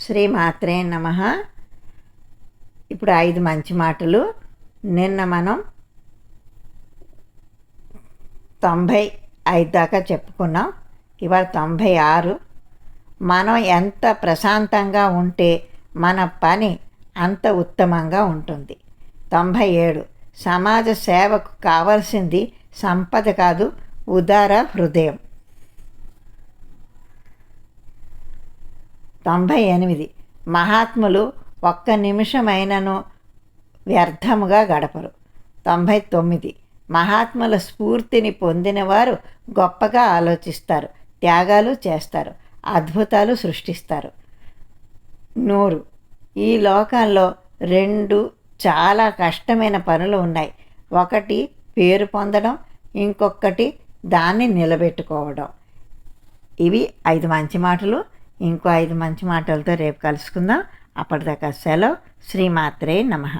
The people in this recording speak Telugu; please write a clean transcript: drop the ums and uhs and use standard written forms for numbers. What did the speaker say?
శ్రీమాత్రే నమః. ఇప్పుడు 5 మంచి మాటలు. నిన్న మనం 95 దాకా చెప్పుకున్నాం. ఇవాళ 96. మనం ఎంత ప్రశాంతంగా ఉంటే మన పని అంత ఉత్తమంగా ఉంటుంది. 97 సమాజ సేవకు కావలసింది సంపద కాదు, ఉదార హృదయం. 98 మహాత్ములు ఒక్క నిమిషమైనను వ్యర్థముగా గడపరు. 99 మహాత్ముల స్ఫూర్తిని పొందినవారు గొప్పగా ఆలోచిస్తారు, త్యాగాలు చేస్తారు, అద్భుతాలు సృష్టిస్తారు. 100 ఈ లోకంలో 2 చాలా కష్టమైన పనులు ఉన్నాయి. ఒకటి పేరు పొందడం, ఇంకొకటి దాన్ని నిలబెట్టుకోవడం. ఇవి 5 మంచి మాటలు. ఇంకో 5 మంచి మాటలతో రేపు కలుసుకుందాం. అప్పటిదాకా సెలవు. శ్రీమాత్రే నమః.